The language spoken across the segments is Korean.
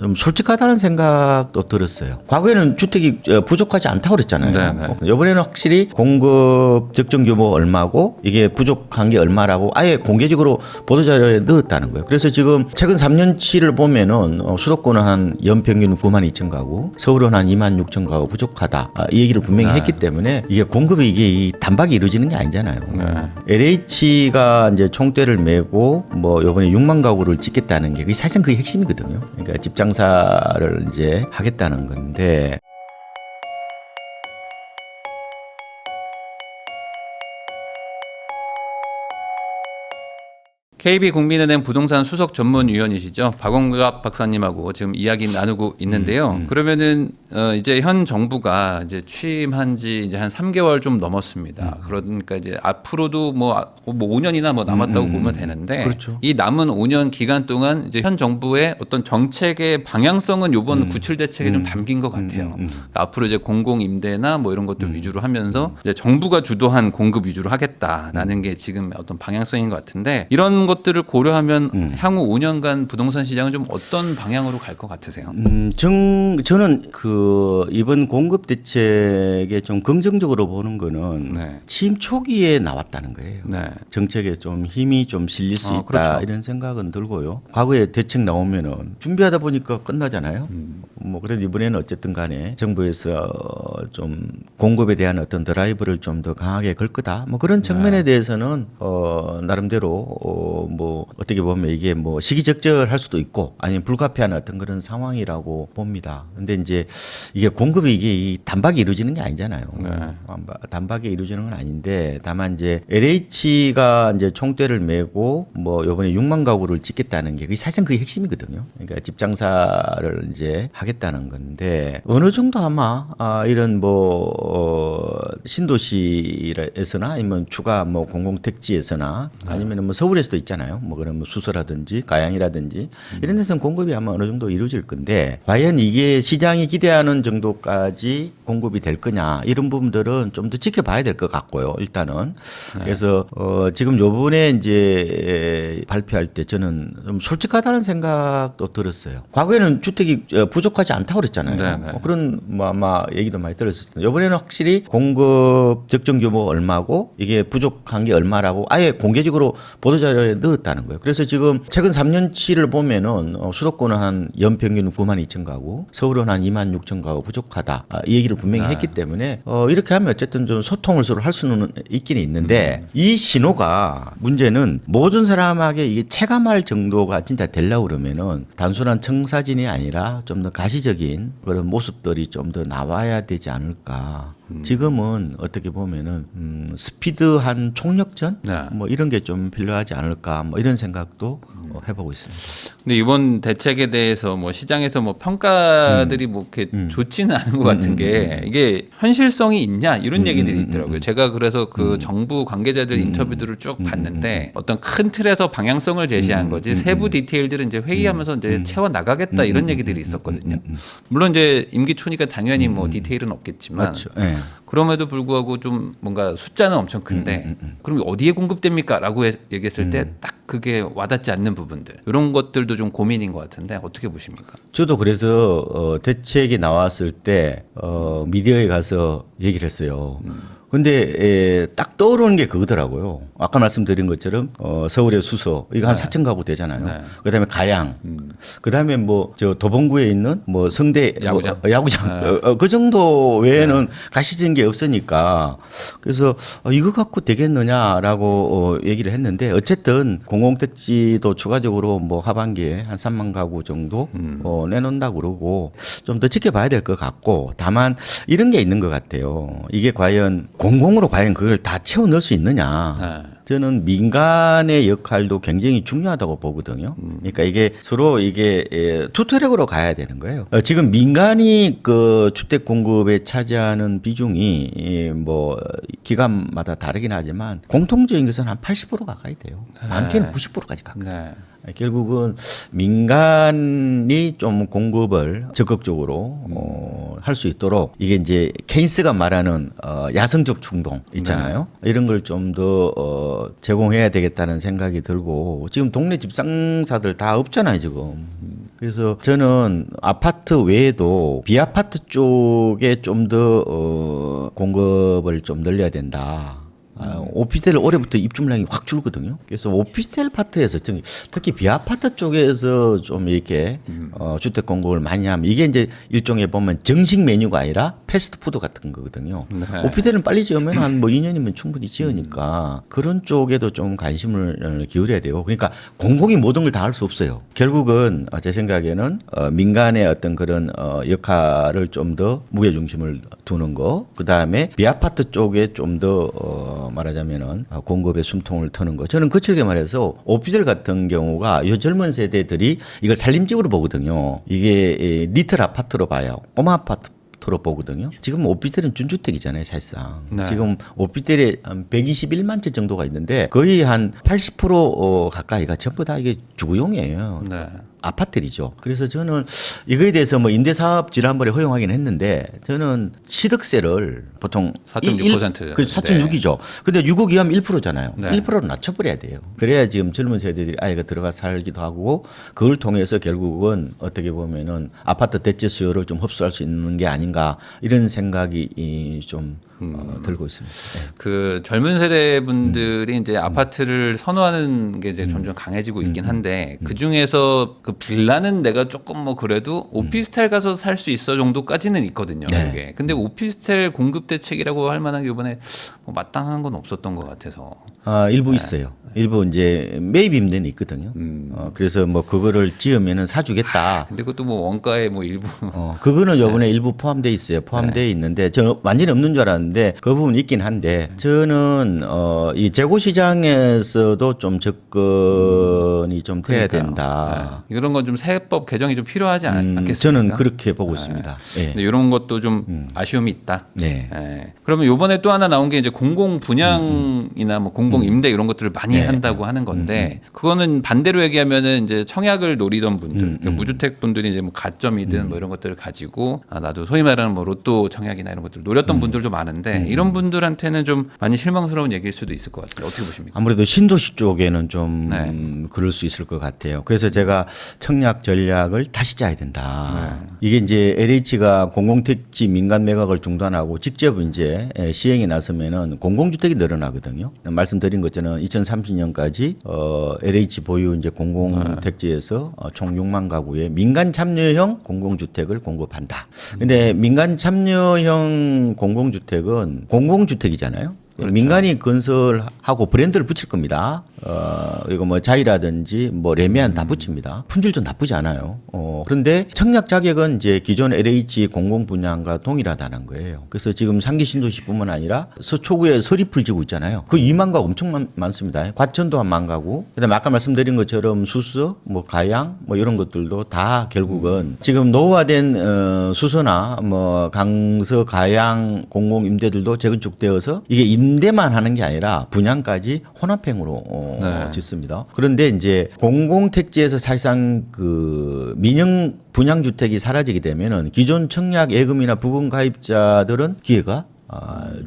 좀 솔직하다는 생각도 들었어요. 과거에는 주택이 부족하지 않다고 그랬잖아요. 이번에는 확실히 공급 적정 규모 얼마고 이게 부족한 게 얼마라고 아예 공개적으로 보도자료에 넣었다는 거예요. 그래서 지금 최근 3년치를 보면은 수도권은 한 연평균 9만 2천 가구, 서울은 한 2만 6천 가구 부족하다. 이 얘기를 분명히 했기 때문에 이게 공급이 이게 이 단박에 이루어지는 게 아니잖아요. LH가 이제 총대를 메고 뭐 이번에 6만 가구를 짓겠다는 게 그게 사실은 그게 핵심이거든요. 그러니까 집 장사를 이제 하겠다는 건데. KB국민은행 부동산 수석 전문위원이시죠. 박원갑 박사님하고 지금 이야기 나누고 있는데요. 그러면은 이제 현 정부가 이제 취임한 지 이제 한 3개월 좀 넘었습니다. 그러니까 이제 앞으로도 뭐 5년이나 뭐 남았다고 보면 되는데 그렇죠. 이 남은 5년 기간 동안 이제 현 정부의 어떤 정책의 방향성은 이번 97 대책에 좀 담긴 것 같아요. 그러니까 앞으로 이제 공공 임대나 뭐 이런 것들 위주로 하면서 이제 정부가 주도한 공급 위주로 하겠다라는 게 지금 어떤 방향성인 것 같은데 이런 것들을 고려하면 향후 5년간 부동산 시장은 좀 어떤 방향으로 갈 것 같으세요? 저는 그 이번 공급 대책에 좀 긍정적으로 보는 거는 취임 초기에 나왔다는 거예요. 정책에 좀 힘이 좀 실릴 수 있다 그렇죠. 이런 생각은 들고요. 과거에 대책 나오면은 준비하다 보니까 끝나잖아요. 뭐 그래도 이번에는 어쨌든 간에 정부에서 좀 공급에 대한 어떤 드라이브를 좀 더 강하게 걸 거다. 뭐 그런 측면에 대해서는 나름대로 뭐 어떻게 보면 이게 뭐 시기적절할 수도 있고 아니면 불가피한 어떤 그런 상황이라고 봅니다. 근데 이제 이게 공급이 이게 이 단박에 이루어지는 게 아니잖아요. 단박에 이루어지는 건 아닌데 다만 이제 LH가 이제 총대를 메고 뭐 이번에 6만 가구를 짓겠다는 게 그게 사실은 그게 핵심이거든요. 그러니까 집 장사를 이제 하겠다는 건데 어느 정도 아마 이런 뭐 신도시에서나 아니면 추가 뭐 공공택지에서나 아니면 뭐 서울에서도 있잖아요. 뭐 그런 뭐 수서라든지 가양이라든지 이런 데서는 공급이 아마 어느 정도 이루어질 건데 과연 이게 시장이 기대하는 정도까지 공급이 될 거냐 이런 부분들은 좀 더 지켜봐야 될 것 같고요. 일단은 그래서 지금 요번에 이제 발표할 때 저는 좀 솔직하다는 생각도 들었어요. 과거에는 주택이 부족하지 않다고 그랬잖아요. 그런 뭐 아마 얘기도 많이 들었을 텐데 이번에는 확실히 공급 적정 규모 얼마고 이게 부족한 게 얼마라고 아예 공개적으로 보도자료에 넣었다는 거예요. 그래서 지금 최근 3년치를 보면은 수도권은 한 연평균 9만 2천 가구, 서울은 한 2만 6천 가구 부족하다. 이 얘기를 분명히 했기 때문에 이렇게 하면 어쨌든 좀 소통을 서로 할 수는 있긴 있는데 이 신호가 문제는 모든 사람에게 이게 체감할 정도가 진짜 되려고 그러면은 단순한 청사진이 아니라 좀 더 가시적인 그런 모습들이 좀 더 나와야 되지 않을까. 지금은 어떻게 보면은 스피드한 총력전 뭐 이런 게 좀 필요하지 않을까 뭐 이런 생각도 해보고 있습니다. 근데 이번 대책에 대해서 뭐 시장에서 뭐 평가들이 뭐 이렇게 좋지는 않은 것 같은 게 이게 현실성이 있냐 이런 얘기들이 있더라고요. 제가 그래서 그 정부 관계자들 인터뷰들을 쭉 봤는데 어떤 큰 틀에서 방향성을 제시한 거지 세부 디테일들은 이제 회의하면서 이제 채워 나가겠다 이런 얘기들이 있었거든요. 물론 이제 임기 초니까 당연히 뭐 디테일은 없겠지만 그렇죠. 네. 그럼에도 불구하고 좀 뭔가 숫자는 엄청 큰데 그럼 어디에 공급됩니까? 라고 얘기했을 때 딱 그게 와닿지 않는 부분들 이런 것들도 좀 고민인 것 같은데 어떻게 보십니까? 저도 그래서 대책이 나왔을 때 미디어에 가서 얘기를 했어요. 근데 딱 떠오르는 게 그거더라고요. 아까 말씀드린 것처럼 서울의 수서 이거 한 4천 가구 되잖아요. 그다음에 가양, 그다음에 뭐 저 도봉구에 있는 뭐 성대 야구장, 야구장 그 정도 외에는 가시적인 게 없으니까 그래서 이거 갖고 되겠느냐라고 얘기를 했는데 어쨌든 공공택지도 추가적으로 뭐 하반기에 한 3만 가구 정도 내놓는다고 그러고 좀 더 지켜봐야 될 것 같고 다만 이런 게 있는 것 같아요. 이게 과연 공공으로 과연 그걸 다 채워 넣을 수 있느냐. 저는 민간의 역할도 굉장히 중요하다고 보거든요. 그러니까 이게 서로 이게 투트랙으로 가야 되는 거예요. 지금 민간이 그 주택 공급에 차지하는 비중이 뭐 기간마다 다르긴 하지만 공통적인 것은 한 80% 가까이 돼요. 많게는 90%까지 가까이. 결국은 민간이 좀 공급을 적극적으로 할 수 있도록 이게 이제 케인스가 말하는 야성적 충동 있잖아요. 이런 걸 좀 더 제공해야 되겠다는 생각이 들고 지금 동네 집상사들 다 없잖아요 지금. 그래서 저는 아파트 외에도 비아파트 쪽에 좀 더 공급을 좀 늘려야 된다. 오피스텔 올해부터 입주물량이 확 줄거든요. 그래서 오피스텔 파트에서 특히 비아파트 쪽에서 좀 이렇게 주택 공급을 많이 하면 이게 이제 일종의 보면 정식 메뉴가 아니라 패스트푸드 같은 거거든요. 네. 오피스텔은 빨리 지으면 한 뭐 2년이면 충분히 지으니까 그런 쪽에도 좀 관심을 기울여야 되고 그러니까 공공이 모든 걸 다 할 수 없어요. 결국은 제 생각에는 민간의 어떤 그런 역할을 좀 더 무게중심을 두는 거, 그 다음에 비아파트 쪽에 좀 더 말하자면은 공급의 숨통을 트는 거. 저는 거칠게 말해서 오피스텔 같은 경우가 이 젊은 세대들이 이걸 살림집으로 보거든요. 이게 리틀 아파트로 봐요. 꼬마 아파트로 보거든요. 지금 오피스텔은 준주택이잖아요, 사실상. 네. 지금 오피스텔에 한 121만 채 정도가 있는데 거의 한 80% 가까이가 전부 다 이게 주거용이에요. 네. 아파트이죠. 그래서 저는 이거에 대해서 뭐 임대사업 지난번에 허용하긴 했는데 저는 취득세를 보통 4.6%. 그 4.6이죠. 근데 6억 이하면 1%잖아요. 네. 1%로 낮춰버려야 돼요. 그래야 지금 젊은 세대들이 아이가 들어가 살기도 하고 그걸 통해서 결국은 어떻게 보면은 아파트 대체 수요를 좀 흡수할 수 있는 게 아닌가 이런 생각이 좀 들고 있습니다. 네. 그 젊은 세대 분들이 이제 아파트를 선호하는 게 이제 점점 강해지고 있긴 한데 그 중에서 그 빌라는 내가 조금 뭐 그래도 오피스텔 가서 살 수 있어 정도까지는 있거든요. 네. 이게. 근데 오피스텔 공급 대책이라고 할 만한 게 이번에 뭐 마땅한 건 없었던 것 같아서. 일부 있어요. 일부 이제 매입 임대는 있거든요. 그래서 뭐 그거를 지으면은 사주겠다. 근데 그것도 뭐 원가에 뭐 일부 그거는 요번에 일부 포함돼 있어요. 포함돼 있는데 저는 완전히 없는 줄 알았는데 그 부분 있긴 한데 저는 이 재고 시장에서도 좀 접근이 좀 돼야 그러니까요. 된다. 네. 이런 건 좀 세법 개정이 좀 필요하지 않겠습니까? 저는 그렇게 보고 있습니다. 예. 근데 이런 것도 좀 아쉬움이 있다. 네. 예. 그러면 이번에 또 하나 나온 게 이제 공공 분양이나 뭐 공공 임대 이런 것들을 많이 네. 한다고 하는 건데 그거는 반대로 얘기하면은 이제 청약을 노리던 분들, 그러니까 무주택 분들이 이제 뭐 가점이든 뭐 이런 것들을 가지고 나도 소위 말하는 뭐 로또 청약이나 이런 것들을 노렸던 분들도 많은데 이런 분들한테는 좀 많이 실망스러운 얘기일 수도 있을 것 같아요. 어떻게 보십니까? 아무래도 신도시 쪽에는 좀 네. 그럴 수 있을 것 같아요. 그래서 제가 청약 전략을 다시 짜야 된다. 이게 이제 LH가 공공택지 민간 매각을 중단하고 직접 이제 시행에 나서면은 공공주택이 늘어나거든요. 말씀드린 것처럼 2030년까지 LH 보유 이제 공공택지에서 총 6만 가구의 민간 참여형 공공주택을 공급한다. 근데 민간 참여형 공공주택은 공공주택이잖아요. 그렇죠. 민간이 건설하고 브랜드를 붙일 겁니다. 그리고 뭐 자이라든지 뭐 레미안 다 붙입니다. 품질도 나쁘지 않아요. 그런데 청약 자격은 이제 기존 LH 공공 분양과 동일하다는 거예요. 그래서 지금 상기 신도시뿐만 아니라 서초구에 서리풀 지구 있잖아요. 그 2만 가구 엄청 많습니다. 과천도 한 1만 가구. 그다음에 아까 말씀드린 것처럼 수서, 뭐 가양, 뭐 이런 것들도 다 결국은 지금 노후화된 수서나 뭐 강서, 가양 공공 임대들도 재건축되어서 이게 임대만 하는 게 아니라 분양까지 혼합행으로 짓습니다. 그런데 이제 공공택지에서 사실상 그 민영 분양주택이 사라지게 되면은 기존 청약 예금이나 부분 가입자들은 기회가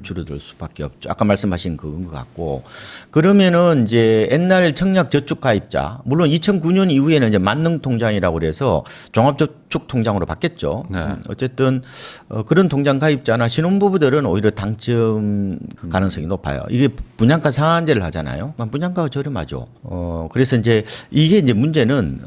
줄어들 수밖에 없죠. 아까 말씀하신 그건 것 같고 그러면은 이제 옛날 청약 저축 가입자 물론 2009년 이후에는 이제 만능통장이라고 그래서 종합저축통장으로 바뀌었죠. 네. 어쨌든 그런 통장 가입자나 신혼부부들은 오히려 당첨 가능성이 높아요. 이게 분양가 상한제를 하잖아요. 분양가가 저렴하죠. 그래서 이제 이게 이제 문제는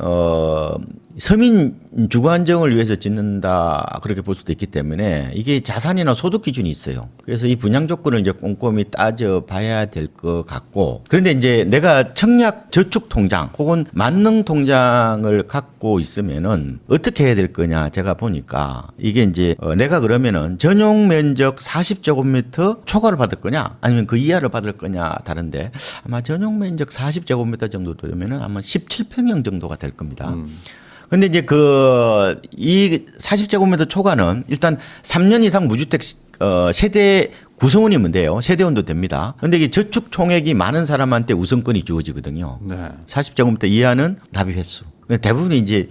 서민 주거 안정을 위해서 짓는다 그렇게 볼 수도 있기 때문에 이게 자산이나 소득 기준이 있어요. 그래서 이 분양 조건을 이제 꼼꼼히 따져 봐야 될 것 같고 그런데 이제 내가 청약 저축 통장 혹은 만능 통장을 갖고 있으면은 어떻게 해야 될 거냐 제가 보니까 이게 이제 내가 그러면은 전용 면적 40제곱미터 초과를 받을 거냐 아니면 그 이하를 받을 거냐 다른데 아마 전용 면적 40제곱미터 정도 되면은 아마 17평형 정도가 될 겁니다. 근데 이제 이 40제곱미터 초과는 일단 3년 이상 무주택 세대 구성원이면 돼요. 세대원도 됩니다. 근데 이게 저축 총액이 많은 사람한테 우선권이 주어지거든요. 네. 40제곱미터 이하는 납입 횟수. 대부분이 이제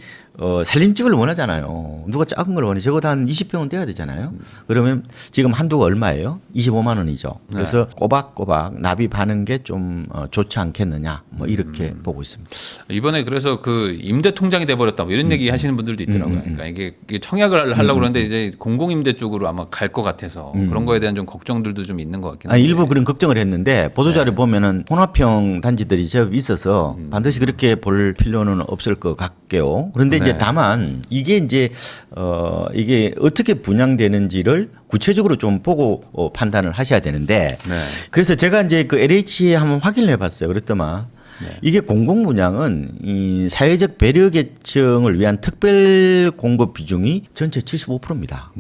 살림집을 원하잖아요. 누가 작은 걸 원해? 적어도 한 20평은 돼야 되잖아요. 그러면 지금 한도가 얼마예요? 25만 원이죠. 그래서 꼬박꼬박 납입하는 게 좀 좋지 않겠느냐. 뭐 이렇게 보고 있습니다. 이번에 그래서 그 임대 통장이 돼버렸다 뭐 이런 얘기 하시는 분들도 있더라고요. 그러니까 이게 청약을 하려고 그러는데 이제 공공임대 쪽으로 아마 갈 것 같아서 그런 거에 대한 좀 걱정들도 좀 있는 것 같긴 한데. 일부 그런 걱정을 했는데 보도자료 보면은 혼합형 단지들이 제법 있어서 반드시 그렇게 볼 필요는 없을 것 같게요. 그런데 이제 다만 이게 이제 이게 어떻게 분양되는지를 구체적으로 좀 보고 판단을 하셔야 되는데 그래서 제가 이제 그 LH에 한번 확인을 해봤어요. 그랬더만 이게 공공분양은 이 사회적 배려 계층을 위한 특별 공급 비중이 전체 75%입니다.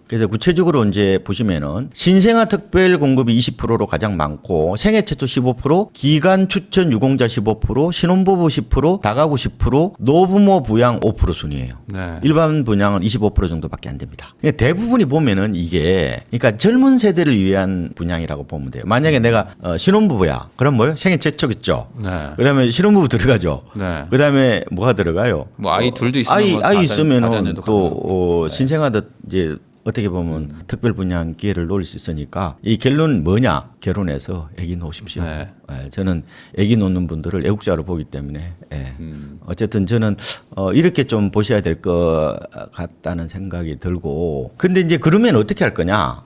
그래서 구체적으로 이제 보시면은 신생아 특별 공급이 20%로 가장 많고 생애 최초 15%, 기간 추천 유공자 15%, 신혼부부 10%, 다가구 10%, 노부모 부양 5% 순이에요. 일반 분양은 25% 정도밖에 안 됩니다. 대부분이 보면은 이게 그러니까 젊은 세대를 위한 분양이라고 보면 돼요. 만약에 내가 신혼부부야. 그럼 뭐요? 생애 최초겠죠. 그다음에 신혼부부 들어가죠. 그다음에 뭐가 들어가요? 뭐 아이 둘도 있으면 아이 있으면은 또 신생아도 이제 어떻게 보면 특별 분양 기회를 노릴 수 있으니까 이 결론은 뭐냐? 결혼해서 아기 놓으십시오. 저는 아기 놓는 분들을 애국자로 보기 때문에 어쨌든 저는 이렇게 좀 보셔야 될 것 같다는 생각이 들고 근데 이제 그러면 어떻게 할 거냐?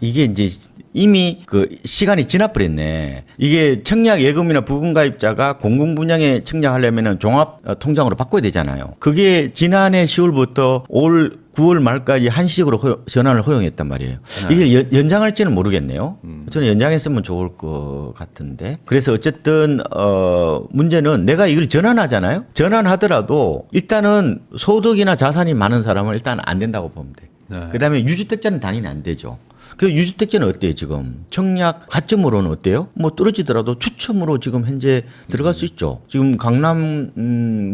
이게 이제 이미 그 시간이 지나버렸네. 이게 청약 예금이나 부금 가입자가 공공분양에 청약하려면 종합 통장으로 바꿔야 되잖아요. 그게 지난해 10월부터 올 9월 말까지 한시적으로 전환을 허용했단 말이에요. 이게 연장할지는 모르겠네요. 저는 연장했으면 좋을 것 같은데. 그래서 어쨌든 문제는 내가 이걸 전환하잖아요. 전환하더라도 일단은 소득이나 자산이 많은 사람은 일단 안 된다고 보면 돼. 그다음에 유주택자는 당연히 안 되죠. 그 유주택자는 어때요 지금? 청약 가점으로는 어때요? 뭐 떨어지더라도 추첨으로 지금 현재 들어갈 수 있죠. 지금 강남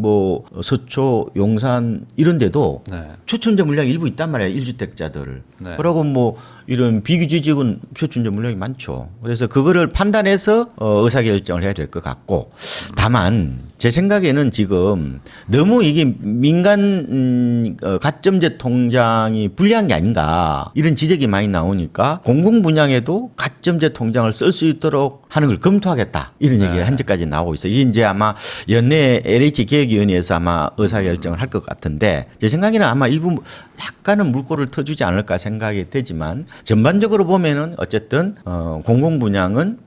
뭐 서초 용산 이런 데도 추첨자 물량이 일부 있단 말이에요. 1주택자들. 그러고 뭐 이런 비규제지역은 추첨자 물량이 많죠. 그래서 그거를 판단해서 의사결정을 해야 될 것 같고 다만 제 생각에는 지금 너무 이게 민간 가점제 통장이 불리한 게 아닌가 이런 지적이 많이 나오니까 공공분양에도 가점제 통장을 쓸 수 있도록 하는 걸 검토하겠다 이런 얘기가 현재까지 나오고 있어요. 이게 이제 아마 연내 LH 기획위원회에서 아마 의사결정을 할 것 같은데 제 생각에는 아마 일부 약간은 물꼬를 터주지 않을까 생각이 되지만 전반적으로 보면은 어쨌든 공공분양은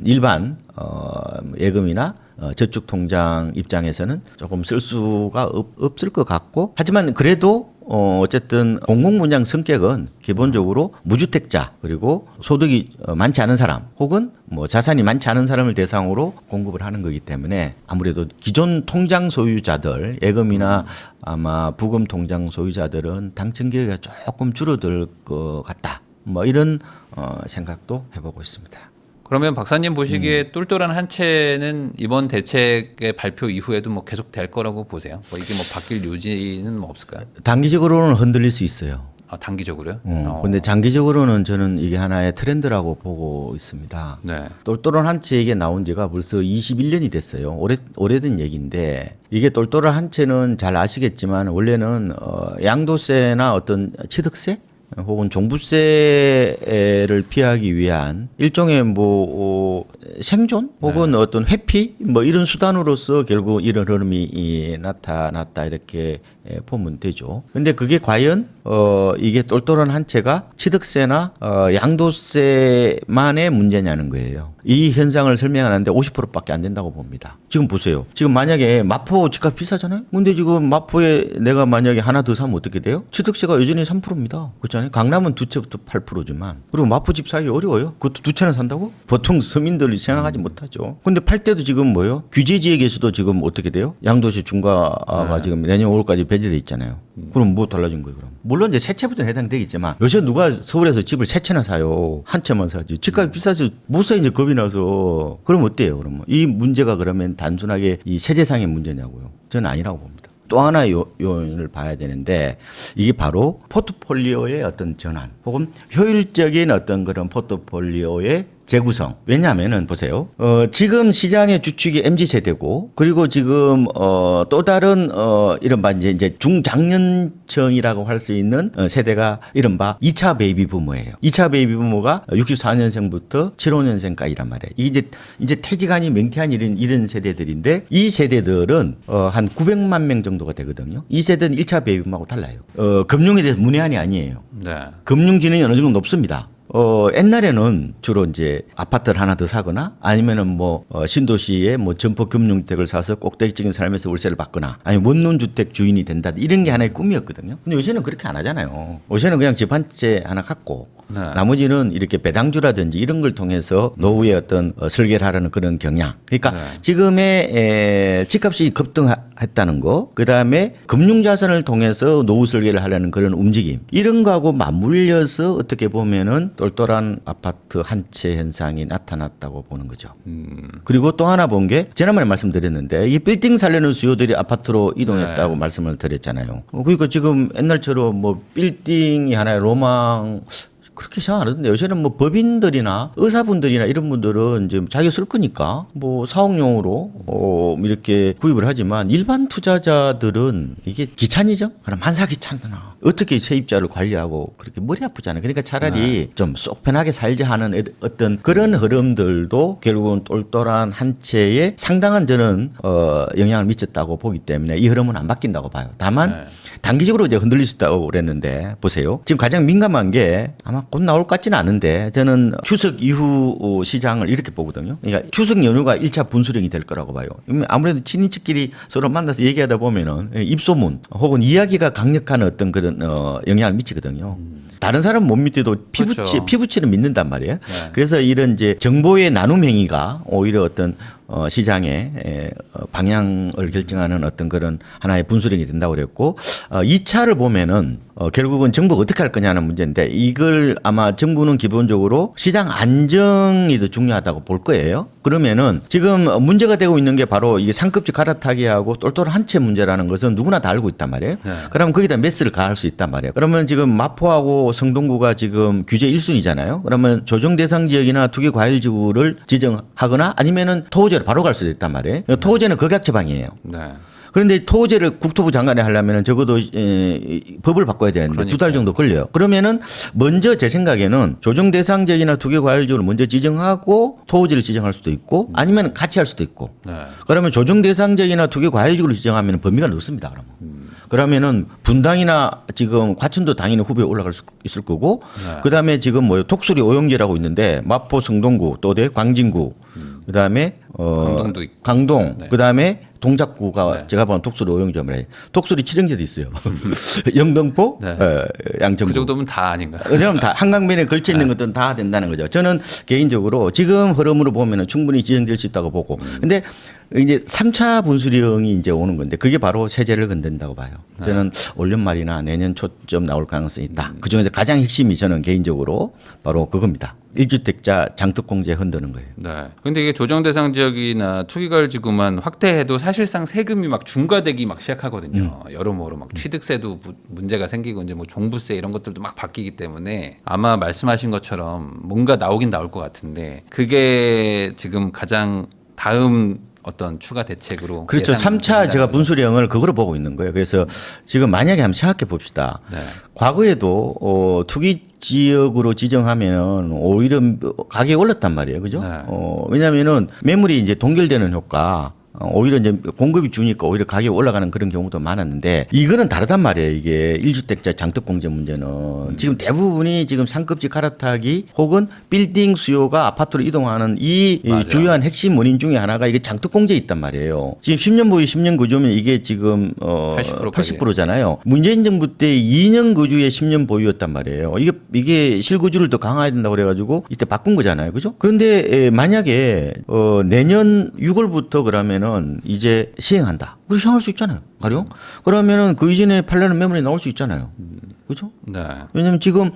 일반 예금이나 저축 통장 입장에서는 조금 쓸 수가 없을 것 같고 하지만 그래도 어쨌든 공공분양 성격은 기본적으로 무주택자 그리고 소득이 많지 않은 사람 혹은 뭐 자산이 많지 않은 사람을 대상으로 공급을 하는 거기 때문에 아무래도 기존 통장 소유자들 예금이나 아마 부금 통장 소유자들은 당첨 기회가 조금 줄어들 것 같다. 뭐 이런 생각도 해보고 있습니다. 그러면 박사님 보시기에 똘똘한 한 채는 이번 대책의 발표 이후에도 뭐 계속 될 거라고 보세요? 뭐 이게 뭐 바뀔 요지는 뭐 없을까요? 단기적으로는 흔들릴 수 있어요. 단기적으로요? 근데 장기적으로는 저는 이게 하나의 트렌드라고 보고 있습니다. 똘똘한 한 채 이게 나온 지가 벌써 21년이 됐어요. 오래된 얘기인데 이게 똘똘한 한 채는 잘 아시겠지만 원래는 양도세나 어떤 취득세 혹은 종부세를 피하기 위한 일종의 뭐 생존 혹은 어떤 회피 뭐 이런 수단으로서 결국 이런 흐름이 나타났다 이렇게 보면 되죠. 근데 그게 과연 이게 똘똘한 한 채가 취득세나 양도세만의 문제냐는 거예요. 이 현상을 설명하는데 50%밖에 안 된다고 봅니다. 지금 보세요. 지금 만약에 마포 집값 비싸잖아요. 근데 지금 마포에 내가 만약에 하나 더 사면 어떻게 돼요? 취득세가 여전히 3%입니다. 그렇잖아요. 강남은 두 채부터 8%지만 그리고 마포 집 사기 어려워요. 그것도 두 채나 산다고? 보통 서민들이 생각하지 못하죠. 근데 팔 때도 지금 뭐예요? 규제 지역에서도 지금 어떻게 돼요? 양도세 중과가 지금 내년 5월까지 배제돼 있잖아요. 그럼 뭐 달라진 거예요, 그럼? 물론 이제 세 채부터는 해당되겠지만 요새 누가 서울에서 집을 세 채나 사요? 한 채만 사지. 집값이 비싸서 못 사 이제 겁이 나서. 그럼 어때요, 그러면? 이 문제가 그러면 단순하게 이 세제상의 문제냐고요? 저는 아니라고 봅니다. 또 하나의 요인을 봐야 되는데 이게 바로 포트폴리오의 어떤 전환 혹은 효율적인 어떤 그런 포트폴리오의 재구성. 왜냐하면은 보세요. 지금 시장의 주축이 MZ 세대고 그리고 지금 또 다른 이른바 이제 중장년층이라고 할 수 있는 세대가 이른바 2차 베이비 부모예요. 2차 베이비 부모가 64년생부터 75년생까지란 말이에요. 이게 이제 퇴직안이 맹퇴한 이런 세대들인데 이 세대들은 한 900만 명 정도가 되거든요. 이 세대는 1차 베이비 부모하고 달라요. 금융에 대해서 문외한이 아니에요. 네. 금융 지능이 어느 정도 높습니다. 옛날에는 주로 이제 아파트를 하나 더 사거나 아니면은 뭐 신도시에 뭐 점포 금융주택을 사서 꼭대기적인 삶에서 월세를 받거나 아니면 원룸주택 주인이 된다 이런 게 하나의 꿈이었거든요. 근데 요새는 그렇게 안 하잖아요. 요새는 그냥 집 한 채 하나 갖고 네. 나머지는 이렇게 배당주라든지 이런 걸 통해서 노후에 어떤 설계를 하라는 그런 경향. 그러니까 네. 지금의 집값이 급등했다는 거, 그 다음에 금융자산을 통해서 노후 설계를 하려는 그런 움직임. 이런 거하고 맞물려서 어떻게 보면은 똘똘한 아파트 한 채 현상이 나타났다고 보는 거죠. 그리고 또 하나 본 게 지난번에 말씀드렸는데 이 빌딩 살려는 수요들이 아파트로 이동했다고 네. 말씀을 드렸잖아요. 그러니까 지금 옛날처럼 뭐 빌딩이 하나의 로망 그렇게 생각 안 하던데 요새는 뭐 법인들이나 의사분들이나 이런 분들은 이제 자기가 쓸 거니까 뭐 사옥용으로 이렇게 구입을 하지만 일반 투자자들은 이게 귀차니죠? 그럼 만사 귀찮잖아. 어떻게 세입자를 관리하고 그렇게 머리 아프잖아요. 그러니까 차라리 좀 쏙 편하게 살자 하는 어떤 그런 흐름들도 결국은 똘똘한 한 채에 상당한 저는 영향을 미쳤다고 보기 때문에 이 흐름은 안 바뀐다고 봐요. 다만 네. 단기적으로 이제 흔들릴 수 있다고 그랬는데 보세요. 지금 가장 민감한 게 아마 곧 나올 것 같지는 않은데 저는 추석 이후 시장을 이렇게 보거든요. 그러니까 추석 연휴가 1차 분수령이 될 거라고 봐요. 아무래도 친인척끼리 서로 만나서 얘기하다 보면은 입소문 혹은 이야기가 강력한 어떤 그런 영향을 미치거든요. 다른 사람 못 믿어도 그렇죠. 피부치는 믿는단 말이에요. 네. 그래서 이런 이제 정보의 나눔 행위가 오히려 어떤 시장의 방향을 결정하는 어떤 그런 하나의 분수령이 된다고 그랬고 2차를 보면은 결국은 정부가 어떻게 할 거냐는 문제인데 이걸 아마 정부는 기본적으로 시장 안정이 더 중요하다고 볼 거예요. 그러면은 지금 문제가 되고 있는 게 바로 이게 상급지 갈아타기하고 똘똘한 한 채 문제라는 것은 누구나 다 알고 있단 말이에요. 네. 그러면 거기다 매스를 가할 수 있단 말이에요. 그러면 지금 마포하고 성동구가 지금 규제 1순위잖아요. 그러면 조정 대상 지역이나 투기 과일 지구를 지정하거나 아니면은 토호제로 바로 갈 수도 있단 말이에요. 토호제는 극약 처방이에요. 네. 그런데 토호제를 국토부 장관이 하려면 적어도 법을 바꿔야 되는데 두 달 정도 걸려요. 그러면은 먼저 제 생각에는 조정 대상 지역이나 투기 과일 지구를 먼저 지정하고 토호제를 지정할 수도 있고 아니면 같이 할 수도 있고. 네. 그러면 조정 대상 지역이나 투기 과일 지구를 지정하면 범위가 넓습니다. 그러면은 분당이나 지금 과천도 당연히 후보에 올라갈 수 있을 거고 네. 그다음에 지금 뭐 독수리 오영제라고 있는데 마포 성동구 또 어디 광진구 그다음에 강동도 있고. 강동 네. 그다음에 동작구가 네. 제가 보는 독수리 오영제면 해요. 독수리 칠형제도 있어요. 영등포 네. 양천구 그 정도면 다 아닌가요? 그럼 다 한강변에 걸쳐 있는 것들은 다 된다는 거죠. 저는 개인적으로 지금 흐름으로 보면은 충분히 지정될 수 있다고 보고. 근데 이제 3차 분수령이 이제 오는 건데 그게 바로 세제를 건든다고 봐요. 저는 올 연말이나 내년 초쯤 나올 가능성이 있다. 그 중에서 가장 핵심이 저는 개인적으로 바로 그겁니다. 1주택자 장특공제 흔드는 거예요. 네. 근데 이게 조정 대상 지역이나 투기과열 지구만 확대해도 사실상 세금이 막 중과되기 막 시작하거든요. 여러모로 막 취득세도 문제가 생기고 이제 뭐 종부세 이런 것들도 막 바뀌기 때문에 아마 말씀하신 것처럼 뭔가 나오긴 나올 것 같은데 그게 지금 가장 다음 어떤 추가 대책으로 그렇죠. 예상된다는 3차 제가 거죠. 분수령을 그거로 보고 있는 거예요. 그래서 지금 만약에 한번 생각해 봅시다. 네. 과거에도 투기 지역으로 지정하면 오히려 가격이 올랐단 말이에요. 그죠? 네. 왜냐면은 매물이 이제 동결되는 효과 오히려 이제 공급이 주니까 오히려 가격이 올라가는 그런 경우도 많았는데 이거는 다르단 말이에요. 이게 1주택자 장특공제 문제는 지금 대부분이 지금 상급지 갈아타기 혹은 빌딩 수요가 아파트로 이동하는 이 맞아요. 주요한 핵심 원인 중에 하나가 이게 장특공제에 있단 말이에요. 지금 10년 보유 10년 거주면 이게 지금 80%잖아요. 문재인 정부 때 2년 거주에 10년 보유였단 말이에요. 이게 실거주를 더 강화해야 된다고 그래가지고 이때 바꾼 거잖아요. 그죠? 그런데 만약에 내년 6월부터 그러면은 이제 시행한다. 그렇게 시행할 수 있잖아요. 가령 그러면은 그 이전에 팔려는 매물이 나올 수 있잖아요. 그죠? 네. 왜냐면 지금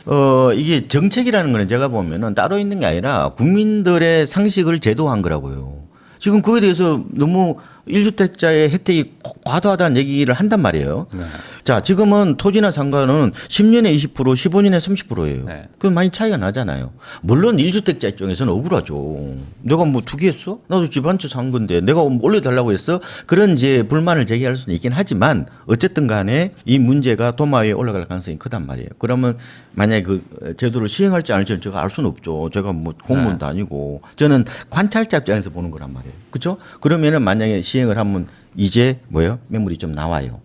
이게 정책이라는 거는 제가 보면은 따로 있는 게 아니라 국민들의 상식을 제도한 거라고요. 지금 그거에 대해서 너무 1주택자의 혜택이 과도하다는 얘기를 한단 말이에요. 네. 자, 지금은 토지나 상가는 10년에 20%, 15년에 30%예요. 네. 그럼 많이 차이가 나잖아요. 물론 1주택자 입장에서는 억울하죠. 내가 뭐 투기했어? 나도 집 한 채 산 건데 내가 올려달라고 했어? 그런 이제 불만을 제기할 수는 있긴 하지만 어쨌든 간에 이 문제가 도마 위에 올라갈 가능성이 크단 말이에요. 그러면 만약에 그 제도를 시행할지 안 할지는 제가 알 수는 없죠. 제가 뭐 공무원도 아니고 저는 관찰자 입장에서 보는 거란 말이에요. 그렇죠? 그러면은 만약에 시행을 하면 이제 뭐예요? 매물이 좀 나와요.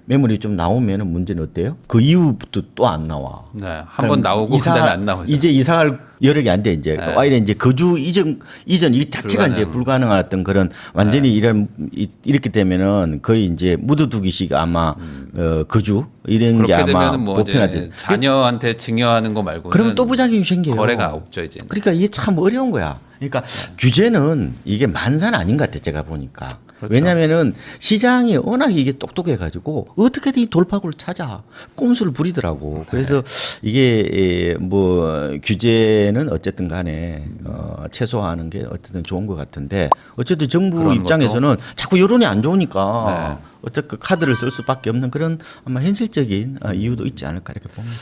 매물이 좀 나오면은 문제는 어때요? 그 이후부터 또 안 나와. 네. 한 번 나오고 그다음에 안 나오죠. 이제 이사할 여력이 안 돼 이제. 네. 와이래 이제 거주 이전 이 자체가 이제 불가능한 어떤 그런 완전히 이렇게 되면은 거의 이제 묻어두기식 아마 거주 이런 게 그렇게 아마 되면은 뭐 이제 보편화돼. 자녀한테 증여하는 거 말고는 그러면 또 부작용이 생겨요. 거래가 없죠 이제. 그러니까 이게 참 어려운 거야. 그러니까 규제는 이게 만사는 아닌 것 같아 제가 보니까. 그렇죠. 왜냐하면은 시장이 워낙 이게 똑똑해가지고 어떻게든 이 돌파구를 찾아 꼼수를 부리더라고. 그래서 이게 뭐 규제는 어쨌든 간에 최소화하는 게 어쨌든 좋은 것 같은데 어쨌든 정부 그런 입장에서는 자꾸 여론이 안 좋으니까 네. 어쨌든 카드를 쓸 수밖에 없는 그런 아마 현실적인 이유도 있지 않을까 이렇게 봅니다.